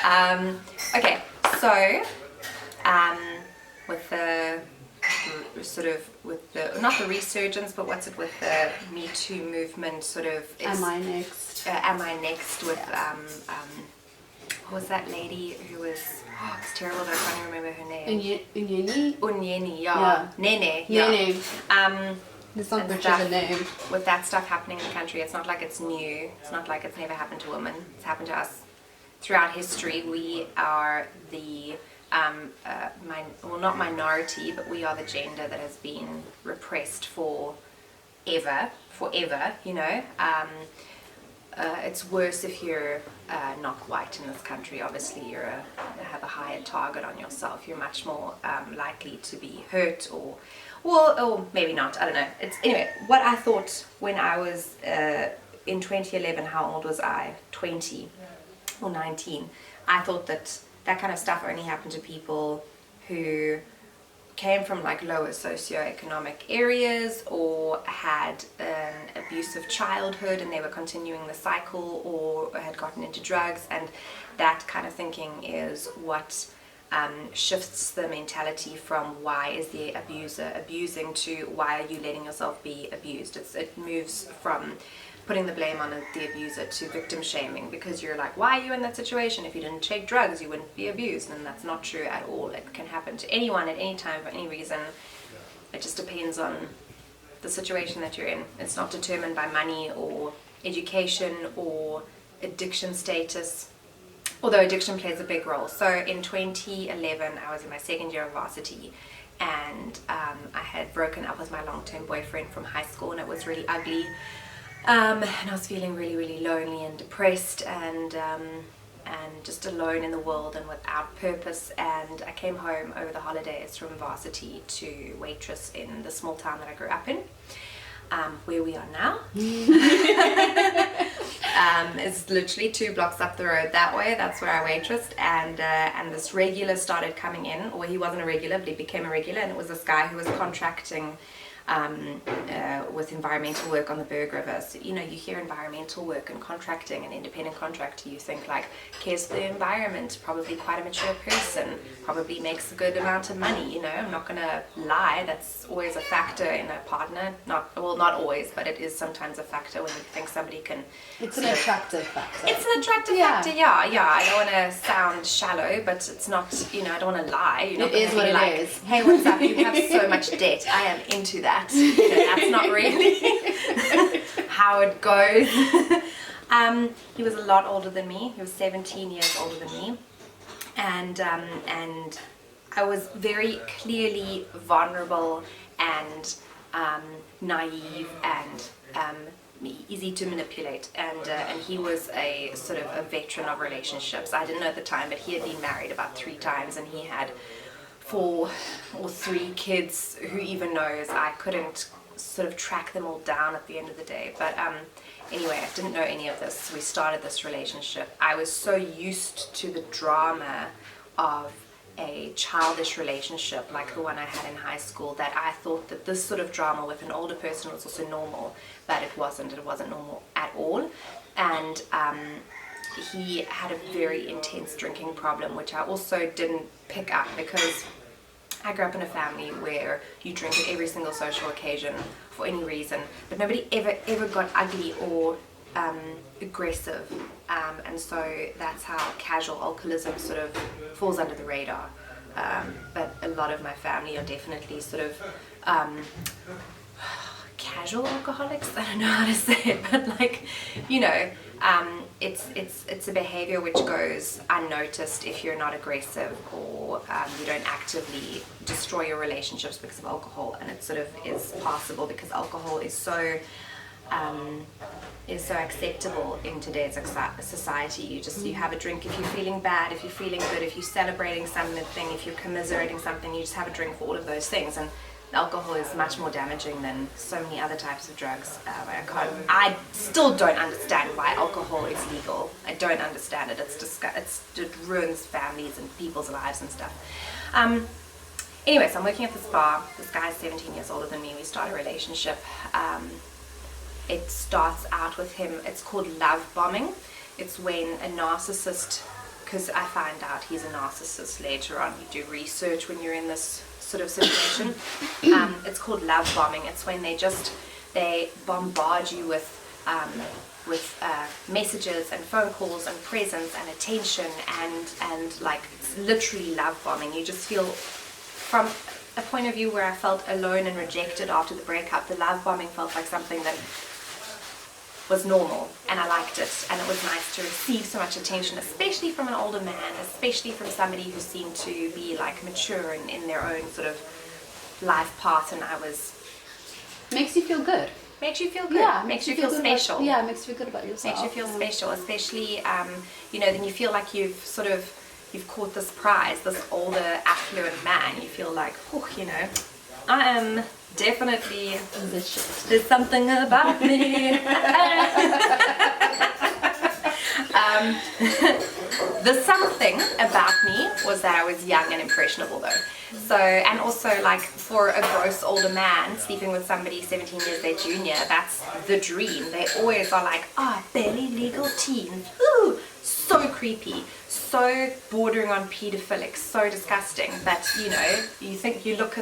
Okay, so with the sort of with the not the resurgence, but what's it with the Me Too movement? Sort of. Am I next? Am I next? With what was that lady who was? Oh, it's terrible that I can't remember her name. Unyeni, yeah. Nene, yeah. Nene. It's not much of a name. With that stuff happening in the country, it's not like it's new. It's not like it's never happened to women. It's happened to us throughout history. We are the not minority, but we are the gender that has been repressed forever. You know. It's worse if you're not white in this country. Obviously, you have a higher target on yourself. You're much more likely to be hurt or maybe not. I don't know. Anyway, what I thought when I was in 2011, how old was I? 20 or 19. I thought that kind of stuff only happened to people who came from like lower socioeconomic areas or had an abusive childhood and they were continuing the cycle or had gotten into drugs, and that kind of thinking is what shifts the mentality from why is the abuser abusing to why are you letting yourself be abused. It moves from putting the blame on the abuser to victim shaming, because you're like, why are you in that situation? If you didn't take drugs, you wouldn't be abused. And that's not true at all. It can happen to anyone at any time for any reason. It just depends on the situation that you're in. It's not determined by money or education or addiction status, although addiction plays a big role. So in 2011, I was in my second year of varsity, and I had broken up with my long-term boyfriend from high school, and it was really ugly. And I was feeling really, really lonely and depressed and just alone in the world and without purpose. And I came home over the holidays from varsity to waitress in the small town that I grew up in, where we are now. It's literally 2 blocks up the road that way. That's where I waitressed, and this regular started coming in, or he wasn't a regular, but he became a regular, and it was this guy who was contracting with environmental work on the Berg River. So, you know, you hear environmental work and contracting and independent contractor, you think like cares for the environment, probably quite a mature person, probably makes a good amount of money. You know, I'm not gonna lie, that's always a factor in a partner. Not always, but it is sometimes a factor when you think somebody can. It's an attractive factor. It's an attractive factor, yeah. I don't want to sound shallow, but it's not, you know, I don't want to lie. You're not it is what like, it is. Hey, what's up? You have so much debt. I am into that. You know, that's not really how it goes. He was a lot older than me. He was 17 years older than me, and I was very clearly vulnerable and naive and easy to manipulate, and he was a sort of a veteran of relationships. I didn't know at the time, but he had been married about 3 times, and he had 4 or 3 kids. Who even knows? I couldn't sort of track them all down at the end of the day. But anyway, I didn't know any of this. We started this relationship. I was so used to the drama of a childish relationship like the one I had in high school that I thought that this sort of drama with an older person was also normal, but it wasn't normal at all. And he had a very intense drinking problem, which I also didn't pick up because I grew up in a family where you drink at every single social occasion for any reason, but nobody ever got ugly or aggressive, and so that's how casual alcoholism sort of falls under the radar. But a lot of my family are definitely sort of casual alcoholics. I don't know how to say it, but like, you know, it's a behavior which goes unnoticed if you're not aggressive or you don't actively destroy your relationships because of alcohol, and it sort of is possible because alcohol is so acceptable in today's society. You have a drink if you're feeling bad, if you're feeling good, if you're celebrating something, if you're commiserating something, you just have a drink for all of those things. And alcohol is much more damaging than so many other types of drugs. I still don't understand why alcohol is legal. I don't understand it. It ruins families and people's lives and stuff. Anyway, so I'm working at this bar. This guy's 17 years older than me. We start a relationship. It starts out with him, it's called love bombing. It's when a narcissist because I find out he's a narcissist later on. You do research when you're in this sort of situation. It's called love bombing. It's when they bombard you with messages and phone calls and presents and attention and like it's literally love bombing. You just feel, from a point of view where I felt alone and rejected after the breakup, the love bombing felt like something that was normal, and I liked it, and it was nice to receive so much attention, especially from an older man, especially from somebody who seemed to be like mature in their own sort of life path, and I was... Makes you feel good. Makes you feel good. Yeah, makes you feel special. Makes you feel good about yourself. Makes you feel special, especially, then you feel like you've caught this prize, this older, affluent man. You feel like, I am definitely the shit. There's something about me. The something about me was that I was young and impressionable though. So, and also like for a gross older man sleeping with somebody 17 years their junior, that's the dream. They always are like, barely legal teens. Ooh, so creepy, so bordering on pedophilic, so disgusting. But you look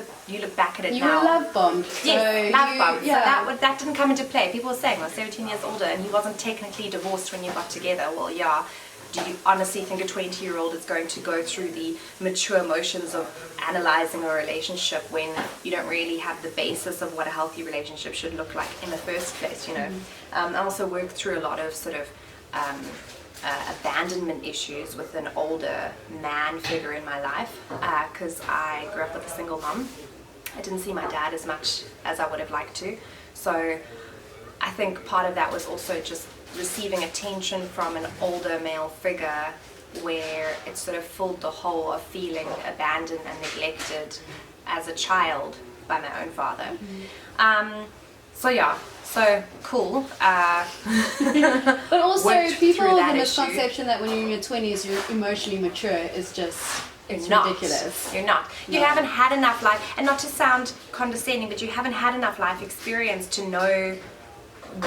back at it you now. were love bombed. Yes, love bombed. Yeah. So that didn't come into play. People were saying, 17 years older and he wasn't technically divorced when you got together. Well, yeah. Do you honestly think a 20-year-old is going to go through the mature motions of analyzing a relationship when you don't really have the basis of what a healthy relationship should look like in the first place, I also worked through a lot of sort of abandonment issues with an older man figure in my life because I grew up with a single mom. I didn't see my dad as much as I would have liked to. So I think part of that was also just receiving attention from an older male figure where it sort of filled the hole of feeling abandoned and neglected as a child by my own father. So cool. But also people through the that misconception that when you're in your 20s you're emotionally mature is just... It's ridiculous. You're not. You haven't had enough life, and not to sound condescending, but you haven't had enough life experience to know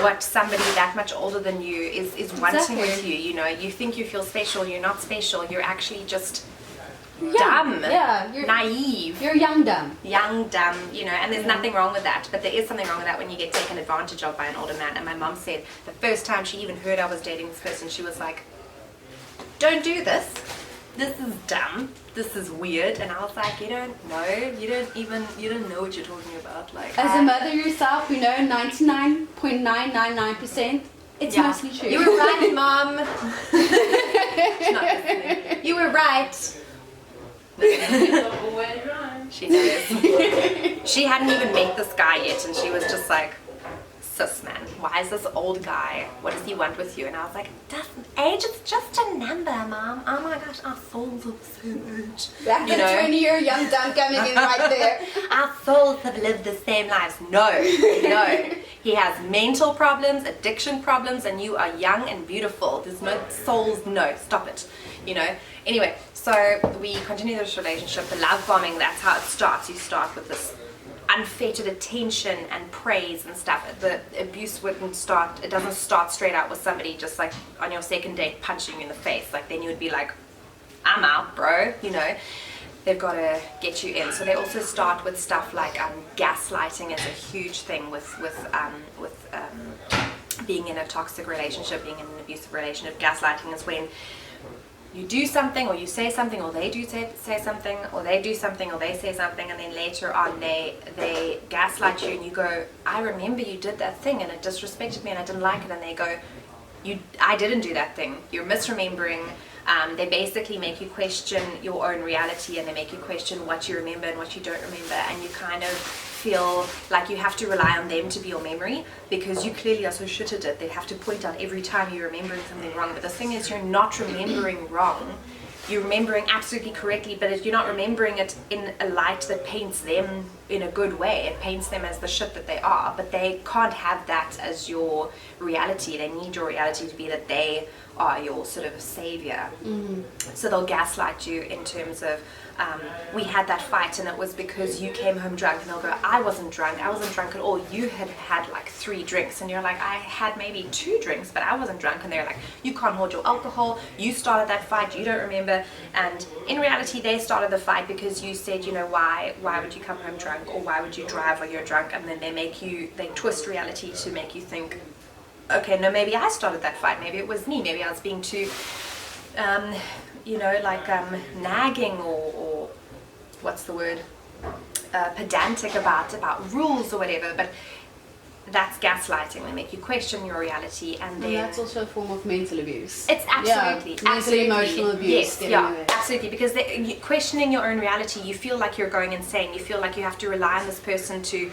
what somebody that much older than you is wanting with you. You think you feel special, you're not special, you're actually just dumb, you're naive. You're young dumb. Young dumb, and there's nothing wrong with that, but there is something wrong with that when you get taken advantage of by an older man. And my mom said the first time she even heard I was dating this person, she was like, don't do this. This is dumb. This is weird. And I was like, you don't know. You don't know what you're talking about. Like, as a mother yourself, 99.999%, it's mostly true. You were right, Mom. She's not listening. You were right. She knows. She hadn't even met this guy yet, and she was just like, sis, man, why is this old guy? What does he want with you? And I was like, age is just a number, Mom. Oh my gosh, our souls are the same age. That's a 20-year young dumb coming in right there. Our souls have lived the same lives. No. He has mental problems, addiction problems, and you are young and beautiful. There's no souls. No, stop it. Anyway, so we continue this relationship. The love bombing, that's how it starts. You start with this unfettered attention and praise and stuff. The abuse it doesn't start straight out with somebody just like on your second date punching you in the face. Like then you would be like, I'm out, bro. They've got to get you in. So they also start with stuff like gaslighting is a huge thing with being in a toxic relationship, being in an abusive relationship. Gaslighting is when you do something or you say something or they do say something or they do something or they say something, and then later on they gaslight you and you go, I remember you did that thing and it disrespected me and I didn't like it, and they go, I didn't do that thing, you're misremembering. They basically make you question your own reality, and they make you question what you remember and what you don't remember, and you kind of feel like you have to rely on them to be your memory because you clearly are so shit at it. They have to point out every time you're remembering something wrong. But the thing is, you're not remembering wrong. You're remembering absolutely correctly, but you're not remembering it in a light that paints them in a good way. It paints them as the shit that they are, but they can't have that as your reality. They need your reality to be that they are your sort of savior. So they'll gaslight you in terms of, we had that fight and it was because you came home drunk, and they'll go, I wasn't drunk at all, you had had like 3 drinks, and you're like, I had maybe 2 drinks but I wasn't drunk, and they're like, you can't hold your alcohol, you started that fight, you don't remember. And in reality they started the fight because you said, you know, why would you come home drunk, or why would you drive while you're drunk, and then they twist reality to make you think, okay, no, maybe I started that fight, maybe it was me, maybe I was being too nagging or what's the word, pedantic about rules or whatever. But that's gaslighting. They make you question your reality, and that's also a form of mental abuse. It's absolutely mentally emotional abuse. Yes, absolutely, because questioning your own reality, you feel like you're going insane. You feel like you have to rely on this person to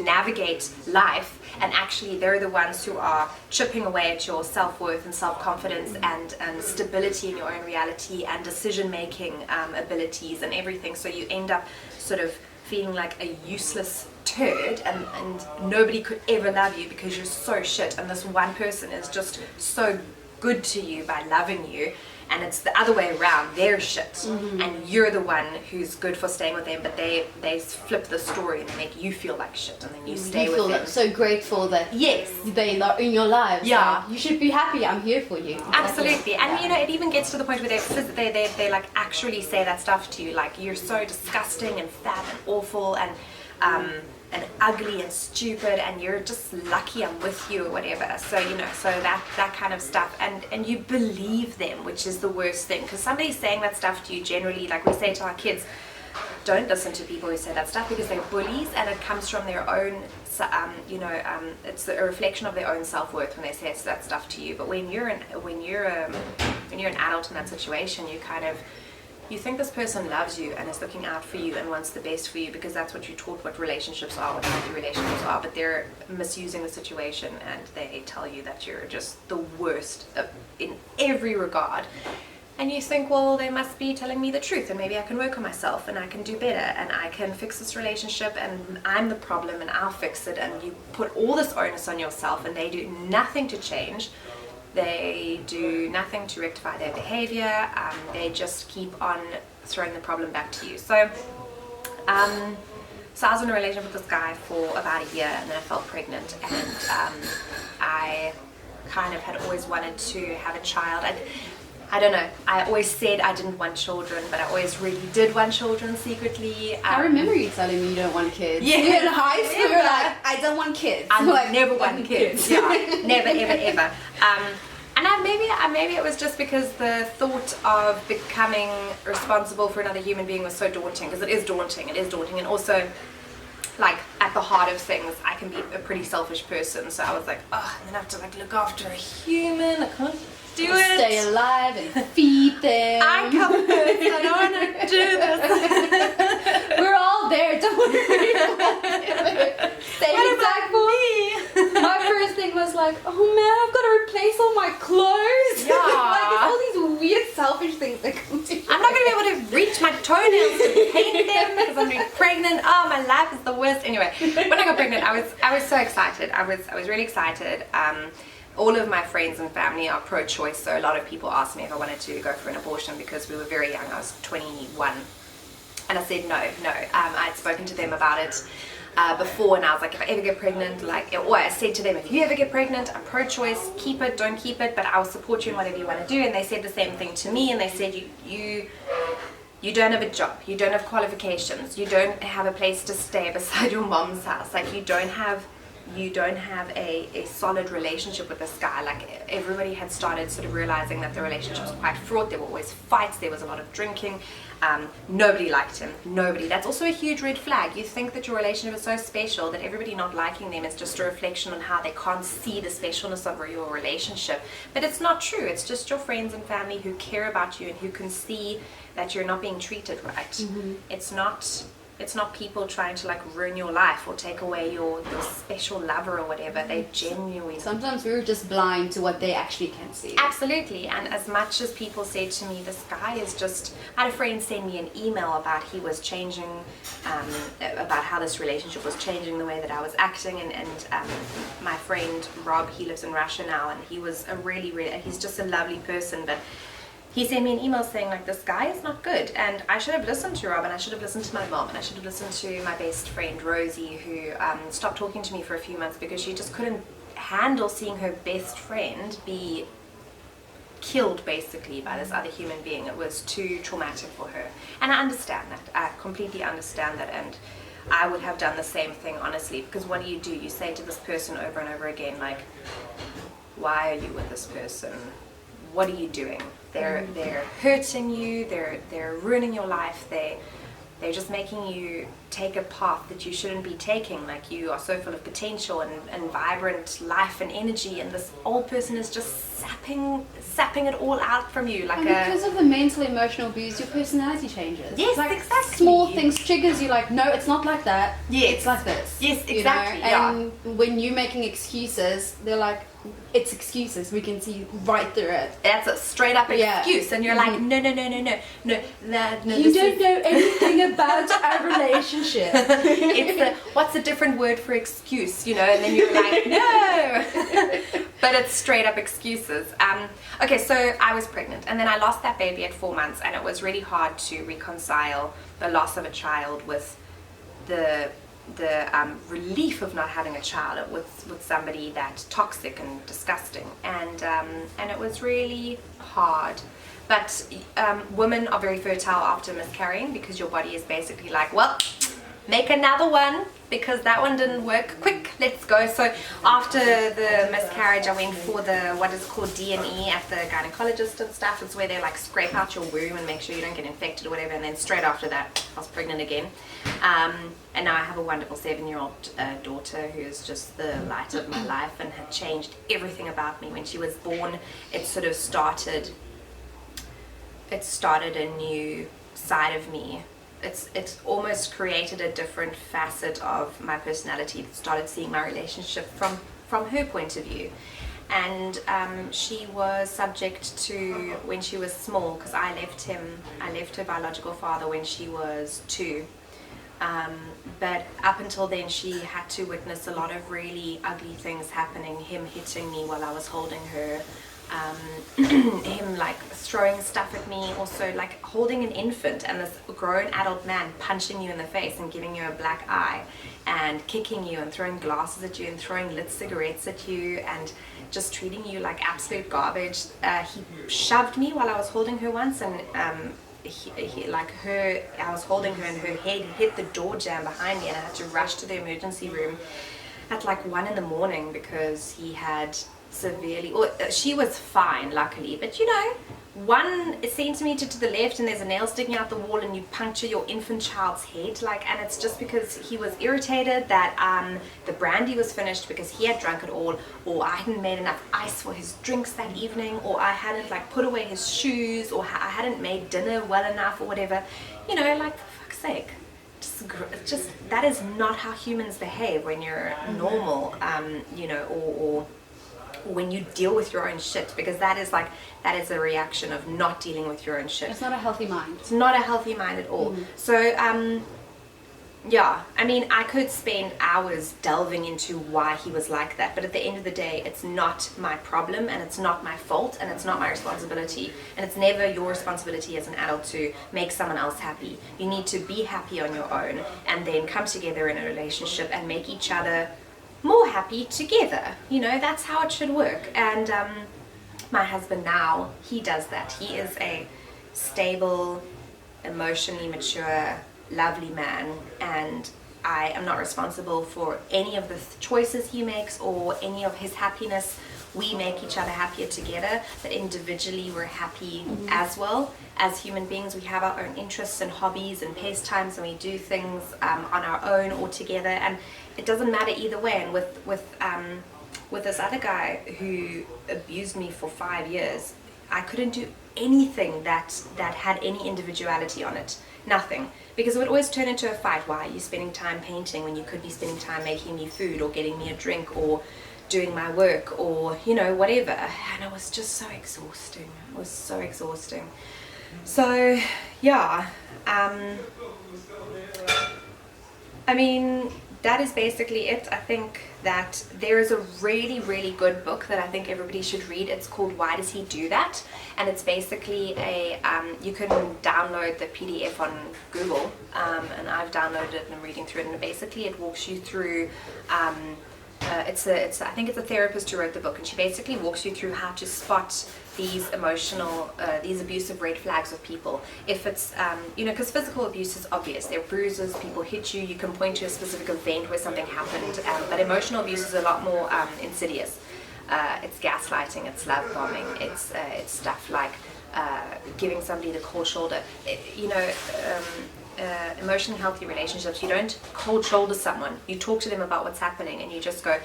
navigate life, and actually they're the ones who are chipping away at your self-worth and self-confidence and stability in your own reality and decision-making abilities and everything. So you end up sort of feeling like a useless turd, and nobody could ever love you because you're so shit, and this one person is just so good to you by loving you, and it's the other way around, they're shit, and you're the one who's good for staying with them, but they flip the story and they make you feel like shit, and then you stay with them. So grateful that they are in your lives. Yeah, you should be happy. I'm here for you. Absolutely. And you know, it even gets to the point where they like actually say that stuff to you, like, you're so disgusting and fat and awful and ugly and stupid, and you're just lucky I'm with you or whatever. So you know, so that kind of stuff, and you believe them, which is the worst thing, because somebody's saying that stuff to you. Generally, like we say to our kids, don't listen to people who say that stuff, because they're bullies, and it comes from their own it's a reflection of their own self-worth when they say that stuff to you. But when you're an adult in that situation, you think this person loves you and is looking out for you and wants the best for you, because that's what you're taught what relationships are, what healthy relationships are. But they're misusing the situation, and they tell you that you're just the worst in every regard. And you think, well, they must be telling me the truth, and maybe I can work on myself and I can do better and I can fix this relationship, and I'm the problem and I'll fix it. And you put all this onus on yourself, and they do nothing to change. They do nothing to rectify their behavior. They just keep on throwing the problem back to you. So I was in a relationship with this guy for about a year, and then I felt pregnant, and I kind of had always wanted to have a child. I don't know, I always said I didn't want children, but I always really did want children secretly. I remember you telling me you don't want kids. Yeah. In high school, you were like, I don't want kids. I never want kids. Yeah, never, ever, ever. And maybe it was just because the thought of becoming responsible for another human being was so daunting, because it is daunting, and also, like, at the heart of things, I can be a pretty selfish person, so I was like, oh, and then I have to like look after a human, I can't do it. Stay alive and feed them. I come first, I don't want to do this. We're all there, don't worry. Same exact me. My first thing was like, oh man, I've got to replace all my clothes. Yeah. Like, it's all these weird selfish things that come to you. I'm not going to be able to reach my toenails to paint them because I'm being pregnant. Oh, my life is the worst. Anyway, when I got pregnant, I was so excited. I was really excited. All of my friends and family are pro-choice, so a lot of people asked me if I wanted to go for an abortion because we were very young. I was 21, and I said no. I'd spoken to them about it before, and I was like, if I ever get pregnant, or I said to them, if you ever get pregnant, I'm pro-choice, keep it, don't keep it, but I'll support you in whatever you want to do. And they said the same thing to me, and they said, you don't have a job, you don't have qualifications, you don't have a place to stay beside your mom's house, like you don't have a solid relationship with this guy. Like, everybody had started sort of realizing that the relationship was quite fraught. There were always fights, there was a lot of drinking, nobody liked him, nobody. That's also a huge red flag. You think that your relationship is so special that everybody not liking them is just a reflection on how they can't see the specialness of your relationship, but it's not true. It's just your friends and family who care about you and who can see that you're not being treated right. It's not It's not people trying to like ruin your life or take away your special lover or whatever. They genuinely. Sometimes we're just blind to what they actually can see. Absolutely. And as much as people say to me, this guy is just, I had a friend send me an email about he was changing, about how this relationship was changing the way that I was acting, and my friend Rob, he lives in Russia now, and he was a really, he's just a lovely person, but he sent me an email saying like, this guy is not good, and I should have listened to Rob, and I should have listened to my mom, and I should have listened to my best friend Rosie, who stopped talking to me for a few months because she just couldn't handle seeing her best friend be killed basically by this other human being. It was too traumatic for her, and I understand that. I completely understand that, and I would have done the same thing, honestly, because what do? You say to this person over and over again, like, why are you with this person? What are you doing? They're hurting you, they're ruining your life, they're just making you take a path that you shouldn't be taking. Like, you are so full of potential and vibrant life and energy, and this old person is just sapping it all out from you. Like, and because of the mental emotional abuse, your personality changes. Yes, like, exactly. Small things triggers you, like, no, it's not like that. Yes. It's like this. Yes, exactly. You know? Yeah. And when you're making excuses, they're like, it's excuses. We can see right through it. That's a straight up excuse, and you're like, no. You don't know anything about our relationship. It's what's a different word for excuse, you know? And then you're like, no. But it's straight up excuses. Okay, so I was pregnant, and then I lost that baby at 4 months, and it was really hard to reconcile the loss of a child with the relief of not having a child with somebody that toxic and disgusting, and it was really hard. But women are very fertile after miscarrying, because your body is basically like, well, make another one, because that one didn't work. Quick, let's go. So after the miscarriage, I went for the what is called D&E at the gynecologist and stuff. It's where they like scrape out your womb and make sure you don't get infected or whatever. And then straight after that, I was pregnant again. And now I have a wonderful 7-year-old daughter who is just the light of my life and had changed everything about me. When she was born, it sort of started a new side of me. It's almost created a different facet of my personality. Started seeing my relationship from her point of view. And she was subject to, when she was small, because I left her biological father when she was 2. But up until then, she had to witness a lot of really ugly things happening. Him hitting me while I was holding her, him like throwing stuff at me, also like holding an infant, and this grown adult man punching you in the face and giving you a black eye, and kicking you and throwing glasses at you and throwing lit cigarettes at you, and just treating you like absolute garbage. He shoved me while I was holding her once, and I was holding her, and her head hit the door jamb behind me, and I had to rush to the emergency room at like 1 a.m. because he had severely, or she was fine luckily, but you know, 1 centimeter to the left and there's a nail sticking out the wall and you puncture your infant child's head, like, and it's just because he was irritated that the brandy was finished because he had drunk it all, or I hadn't made enough ice for his drinks that evening, or I hadn't like put away his shoes, or I hadn't made dinner well enough, or whatever, you know, like, for fuck's sake. Just that is not how humans behave when you're normal, you know, or when you deal with your own shit, because that is a reaction of not dealing with your own shit. It's not a healthy mind. It's not a healthy mind at all. So yeah, I mean, I could spend hours delving into why he was like that, but at the end of the day, it's not my problem, and it's not my fault, and it's not my responsibility, and it's never your responsibility as an adult to make someone else happy. You need to be happy on your own, and then come together in a relationship and make each other more happy together. You know, that's how it should work. And my husband now, he does that. He is a stable, emotionally mature, lovely man, and I am not responsible for any of the choices he makes or any of his happiness. We make each other happier together, but individually we're happy as well. As human beings, we have our own interests and hobbies and pastimes, and we do things on our own or together, and it doesn't matter either way. And with this other guy who abused me for 5 years, I couldn't do anything that had any individuality on it. Nothing. Because it would always turn into a fight. Why are you spending time painting when you could be spending time making me food or getting me a drink or doing my work or, you know, whatever. And it was just so exhausting. It was so exhausting. So, yeah. I mean, that is basically it. I think that there is a really, really good book that I think everybody should read. It's called Why Does He Do That? And it's basically you can download the PDF on Google, and I've downloaded it and I'm reading through it, and basically it walks you through, I think it's a therapist who wrote the book, and she basically walks you through how to spot these these abusive red flags of people. If it's, because physical abuse is obvious. There are bruises, people hit you, you can point to a specific event where something happened, but emotional abuse is a lot more insidious. It's gaslighting, it's love bombing, it's stuff like giving somebody the cold shoulder. Emotionally healthy relationships, you don't cold shoulder someone. You talk to them about what's happening and you just go,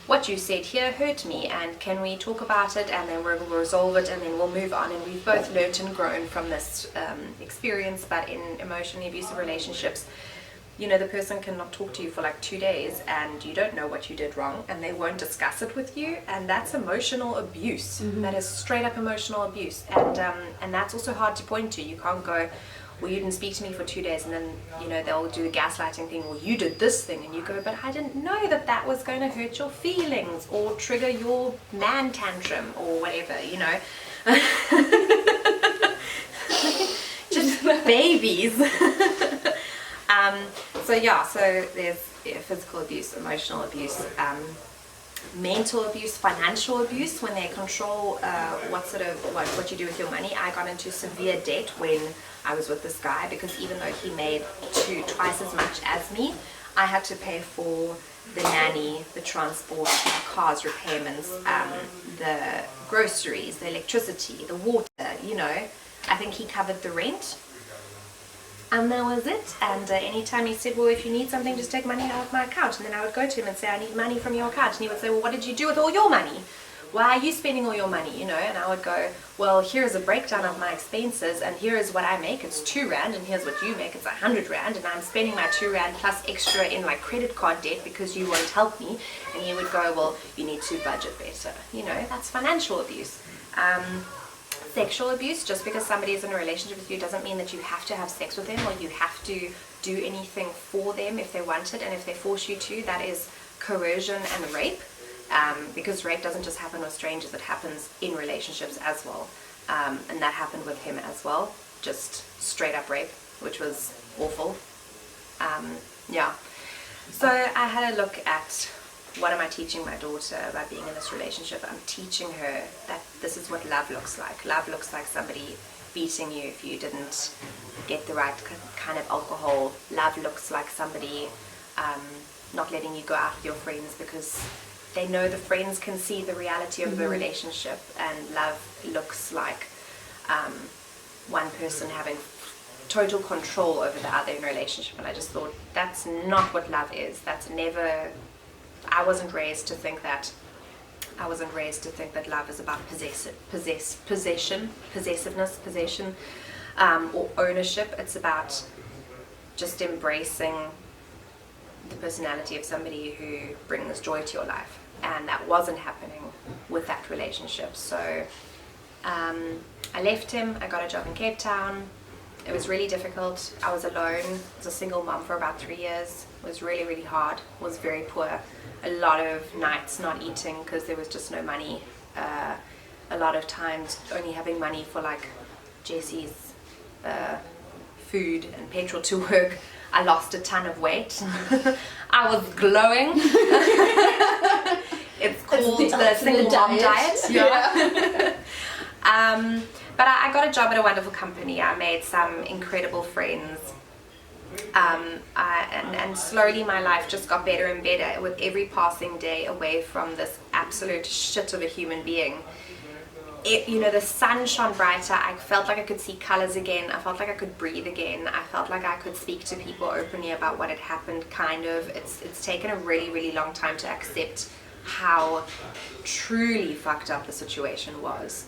what you said here hurt me, and can we talk about it, and then we'll resolve it, and then we'll move on. And we've both learnt and grown from this experience. But in emotionally abusive relationships, the person cannot talk to you for like 2 days and you don't know what you did wrong, and they won't discuss it with you, and that's emotional abuse. Mm-hmm. That is straight up emotional abuse. And that's also hard to point to. You can't go, well, you didn't speak to me for 2 days, and then they'll do the gaslighting thing, well, you did this thing, and you go, but I didn't know that was going to hurt your feelings or trigger your man tantrum or whatever, just babies. So there's physical abuse, emotional abuse, mental abuse, financial abuse, when they control what you do with your money. I got into severe debt when I was with this guy, because even though he made twice as much as me, I had to pay for the nanny, the transport, the car's repayments, the groceries, the electricity, the water, I think he covered the rent. And that was it. And anytime he said, well, if you need something, just take money out of my account. And then I would go to him and say, I need money from your account. And he would say, well, what did you do with all your money? Why are you spending all your money? And I would go, well, here is a breakdown of my expenses, and here is what I make. It's 2 rand, and here's what you make. It's 100 rand, and I'm spending my 2 rand plus extra in like credit card debt because you won't help me. And he would go, well, you need to budget better. That's financial abuse. Sexual abuse, just because somebody is in a relationship with you doesn't mean that you have to have sex with them or you have to do anything for them if they want it, and if they force you to, that is coercion and rape, because rape doesn't just happen with strangers, it happens in relationships as well, and that happened with him as well, just straight up rape, which was awful. So I had a look at, what am I teaching my daughter by being in this relationship? I'm teaching her that this is what love looks like. Love looks like somebody beating you if you didn't get the right kind of alcohol. Love looks like somebody not letting you go out with your friends because they know the friends can see the reality of the relationship. And love looks like one person having total control over the other in a relationship. And I just thought, that's not what love is. That's never... I wasn't raised to think that. I wasn't raised to think that love is about possession, or ownership. It's about just embracing the personality of somebody who brings joy to your life. And that wasn't happening with that relationship. So I left him. I got a job in Cape Town. It was really difficult. I was alone. I was a single mom for about 3 years. It was really, really hard. Was very poor. A lot of nights not eating because there was just no money. A lot of times only having money for like Jesse's food and petrol to work. I lost a ton of weight. I was glowing. It's called the single mom diet. Yeah. But I got a job at a wonderful company. I made some incredible friends. And slowly my life just got better and better with every passing day away from this absolute shit of a human being. The sun shone brighter. I felt like I could see colors again. I felt like I could breathe again. I felt like I could speak to people openly about what had happened, kind of. It's taken a really, really long time to accept how truly fucked up the situation was,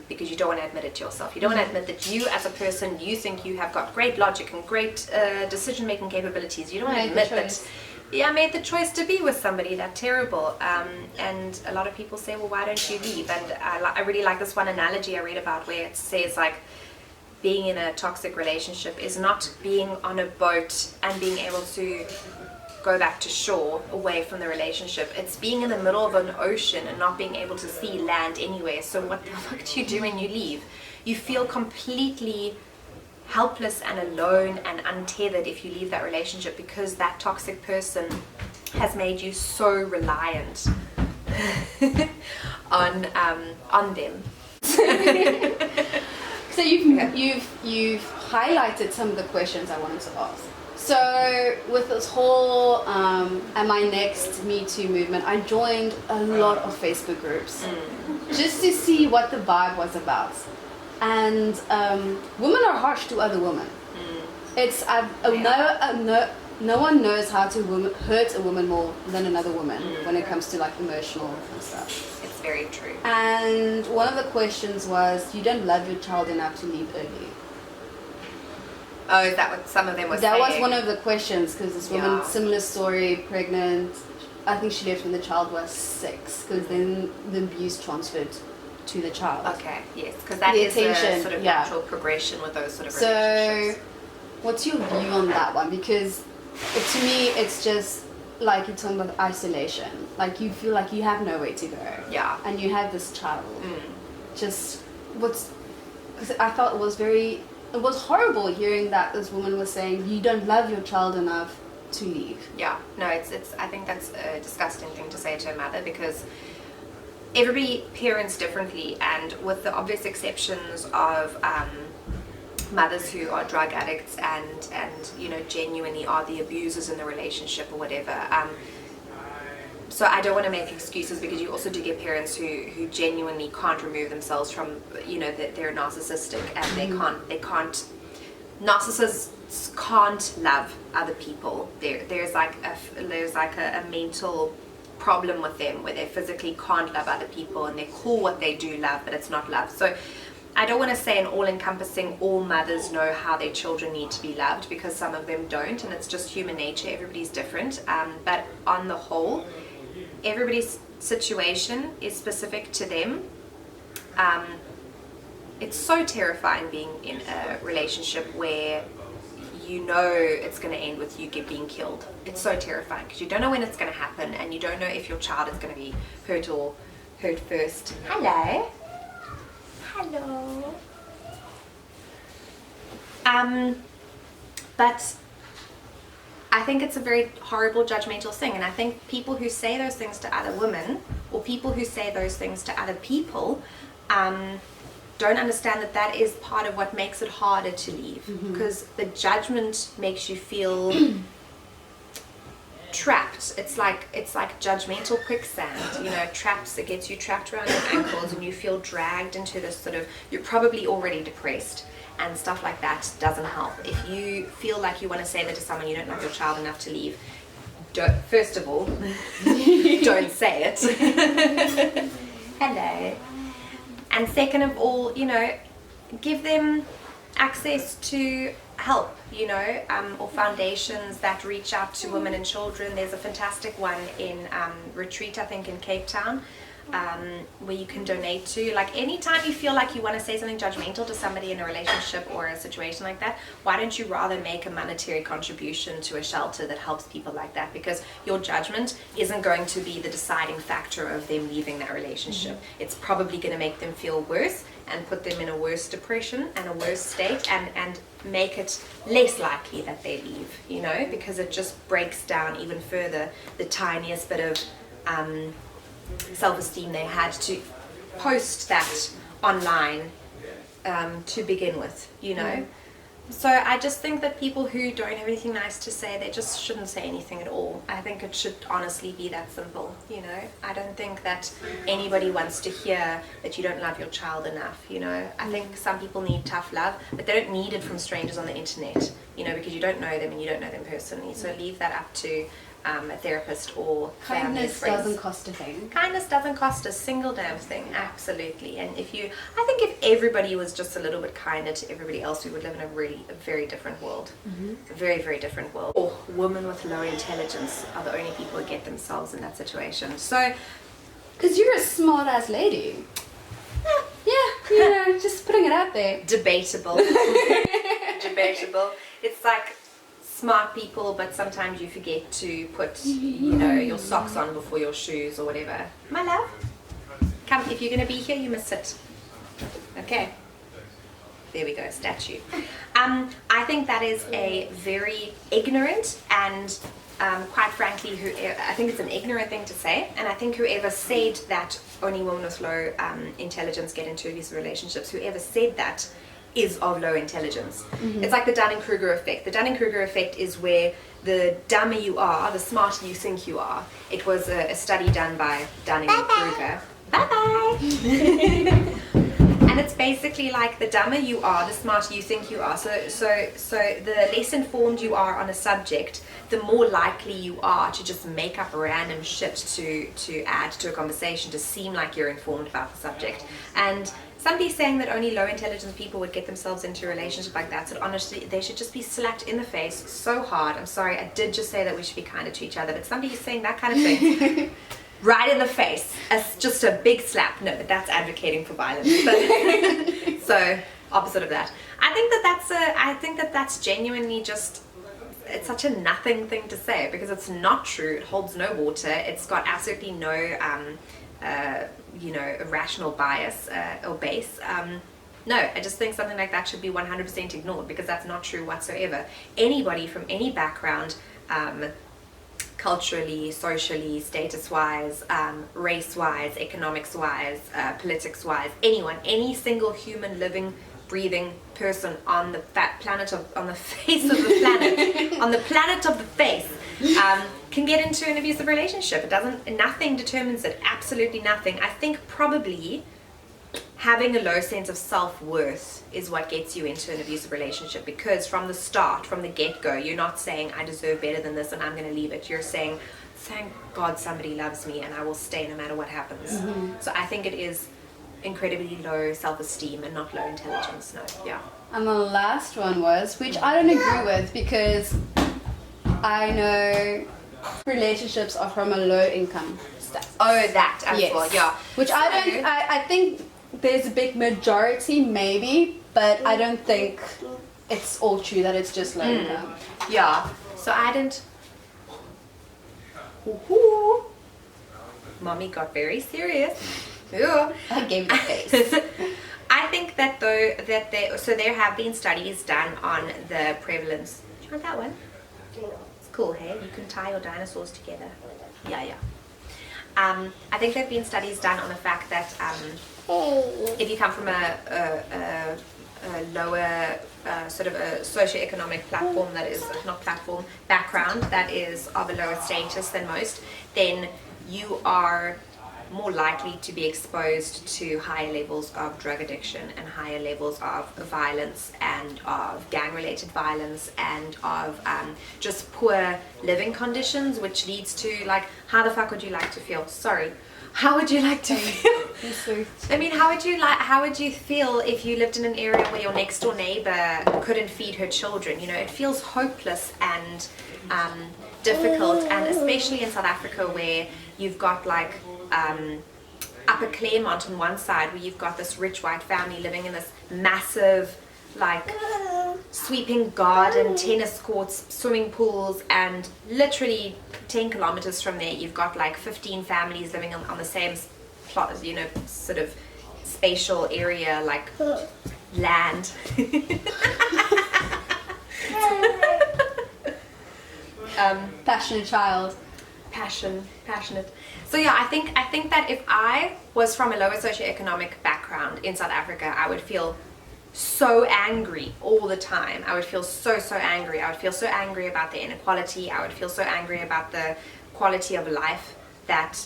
because you don't want to admit it to yourself. You don't want to admit that you as a person, you think you have got great logic and great decision making capabilities. You don't want to admit that I made the choice to be with somebody that terrible. And a lot of people say, well, why don't you leave? And I really like this one analogy I read about where it says like, being in a toxic relationship is not being on a boat and being able to go back to shore away from the relationship. It's being in the middle of an ocean and not being able to see land anywhere. So what the fuck do you do when you leave? You feel completely helpless and alone and untethered if you leave that relationship, because that toxic person has made you so reliant on them. So you've highlighted some of the questions I wanted to ask. So with this whole Am I Next Me Too movement, I joined a lot of Facebook groups just to see what the vibe was about. And women are harsh to other women. It's no one knows how to hurt a woman more than another woman when it comes to like emotional and stuff. It's very true. And one of the questions was, you don't love your child enough to leave early. Oh, is that what some of them were saying? That was one of the questions, because this woman, similar story, pregnant. I think she left when the child was 6, because then the abuse transferred to the child. Okay, yes, because that is a sort of natural progression with those sort of relationships. So, what's your view on that one? Because to me, it's just like you're talking about isolation. Like you feel like you have nowhere to go. Yeah. And you have this child. Just because I felt it was horrible hearing that this woman was saying you don't love your child enough to leave. Yeah, no, it's I think that's a disgusting thing to say to a mother, because everybody parents differently, and with the obvious exceptions of mothers who are drug addicts and you know genuinely are the abusers in the relationship or whatever. So I don't want to make excuses, because you also do get parents who genuinely can't remove themselves from, you know, that they're narcissistic and they can't narcissists can't love other people. There's like a mental problem with them where they physically can't love other people, and they call what they do love, but it's not love. So I don't want to say an all-encompassing all mothers know how their children need to be loved, because some of them don't, and it's just human nature. Everybody's different, but on the whole, everybody's situation is specific to them. It's so terrifying being in a relationship where you know it's going to end with you being killed. It's so terrifying, because you don't know when it's going to happen, and you don't know if your child is going to be hurt or hurt first. Hello. But I think it's a very horrible judgmental thing, and I think people who say those things to other women, or people who say those things to other people, don't understand that that is part of what makes it harder to leave, because the judgment makes you feel trapped. It's like judgmental quicksand, you know, traps. It gets you trapped around your ankles, and you feel dragged into this sort of, you're probably already depressed, and stuff like that doesn't help. If you feel like you want to say that to someone, you don't love your child enough to leave, first of all, don't say it. Hello. And second of all, you know, give them access to help, you know, or foundations that reach out to women and children. There's a fantastic one in Retreat, I think, in Cape Town, where you can donate to. Like, anytime you feel like you want to say something judgmental to somebody in a relationship or a situation like that, why don't you rather make a monetary contribution to a shelter that helps people like that? Because your judgment isn't going to be the deciding factor of them leaving that relationship. It's probably going to make them feel worse and put them in a worse depression and a worse state, and make it less likely that they leave, you know, because it just breaks down even further the tiniest bit of self-esteem they had to post that online to begin with, you know. So I just think that people who don't have anything nice to say, they just shouldn't say anything at all. I think it should honestly be that simple, you know. I don't think that anybody wants to hear that you don't love your child enough, you know. I think some people need tough love, but they don't need it from strangers on the internet, you know, because you don't know them and you don't know them personally. So leave that up to a therapist or family Kindness friends. doesn't cost a thing. Kindness doesn't cost a single damn thing, absolutely. And I think if everybody was just a little bit kinder to everybody else, we would live in a very different world. A very, very different world. Or women with low intelligence are the only people who get themselves in that situation. So, because you're a smart ass lady. Yeah, just putting it out there. Debatable. Debatable. It's like smart people, but sometimes you forget to put, your socks on before your shoes or whatever. My love, come, if you're going to be here, you must sit. Okay. There we go, statue. I think that is a very ignorant and quite frankly, I think it's an ignorant thing to say, and I think whoever said that only women with low intelligence get into abusive relationships, whoever said that is of low intelligence. It's like the Dunning-Kruger effect. The Dunning-Kruger effect is where the dumber you are, the smarter you think you are. It was a study done by Dunning-Kruger. Bye-bye! And it's basically like the dumber you are, the smarter you think you are. So the less informed you are on a subject, the more likely you are to just make up random shit to add to a conversation to seem like you're informed about the subject. And somebody saying that only low intelligence people would get themselves into a relationship like that, so honestly, they should just be slapped in the face so hard. I'm sorry, I did just say that we should be kinder to each other, but somebody saying that kind of thing right in the face as just a big slap. No, that's advocating for violence. But, so opposite of that. I think that's genuinely just, it's such a nothing thing to say because it's not true. It holds no water. It's got absolutely no irrational bias or base. No, I just think something like that should be 100% ignored because that's not true whatsoever. Anybody from any background, culturally, socially, status-wise, race-wise, economics-wise, politics-wise, anyone, any single human living, breathing person on the on the face of the planet, on the planet of the face, can get into an abusive relationship. Nothing determines it, absolutely nothing. I think probably having a low sense of self-worth is what gets you into an abusive relationship, because from the start, from the get-go, you're not saying I deserve better than this and I'm going to leave it. You're saying thank God somebody loves me and I will stay no matter what happens. So I think it is incredibly low self-esteem and not low intelligence. No, yeah. And the last one was, which I don't agree with because I know relationships are from a low income status. Oh, that as well, yeah. Which I think there's a big majority maybe, but I don't think it's all true that it's just low income. Yeah, so I didn't. Ooh. Mommy got very serious. Ooh. I gave the face. I think that there have been studies done on the prevalence. Do you want that one? It's cool, hey? You can tie your dinosaurs together. Yeah. I think there have been studies done on the fact that if you come from a lower sort of a socioeconomic platform that is not platform background that is of a lower status than most, then you are more likely to be exposed to higher levels of drug addiction and higher levels of violence and of gang-related violence and of just poor living conditions, which leads to, like, how the fuck would you like to feel? Sorry. How would you like to feel? I mean, how would you feel if you lived in an area where your next door neighbor couldn't feed her children? You know, it feels hopeless and difficult, and especially in South Africa where you've got like Upper Claremont on one side, where you've got this rich white family living in this massive, like, sweeping garden, tennis courts, swimming pools, and literally 10 kilometers from there you've got like 15 families living on the same plot, you know, sort of spatial area, like land. Passionate child. Passionate. So yeah, I think that if I was from a lower socioeconomic background in South Africa, I would feel so angry all the time. I would feel so angry. I would feel so angry about the inequality. I would feel so angry about the quality of life that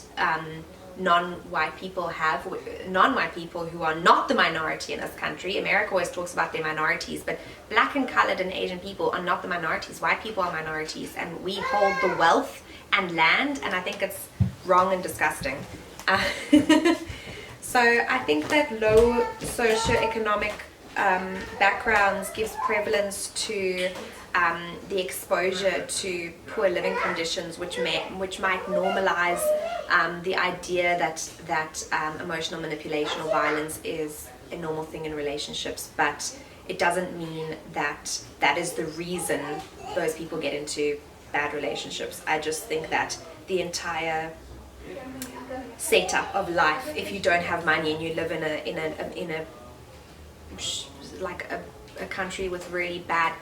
non-white people have, non-white people who are not the minority in this country. America always talks about their minorities, but black and colored and Asian people are not the minorities. White people are minorities, and we hold the wealth and land, and I think it's wrong and disgusting. So I think that low socioeconomic backgrounds gives prevalence to the exposure to poor living conditions, which might normalize the idea that emotional manipulation or violence is a normal thing in relationships, but it doesn't mean that that is the reason those people get into bad relationships. I just think that the entire setup of life, if you don't have money and you live in a country with really bad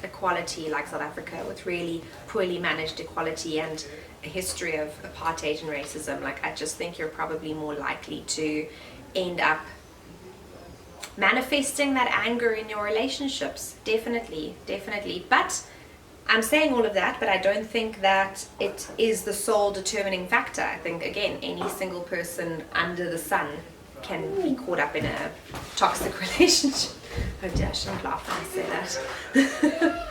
equality like South Africa, with really poorly managed equality and a history of apartheid and racism, like, I just think you're probably more likely to end up manifesting that anger in your relationships. Definitely. But I'm saying all of that, but I don't think that it is the sole determining factor. I think, again, any single person under the sun can be caught up in a toxic relationship. Oh dear, I shouldn't laugh when I say that.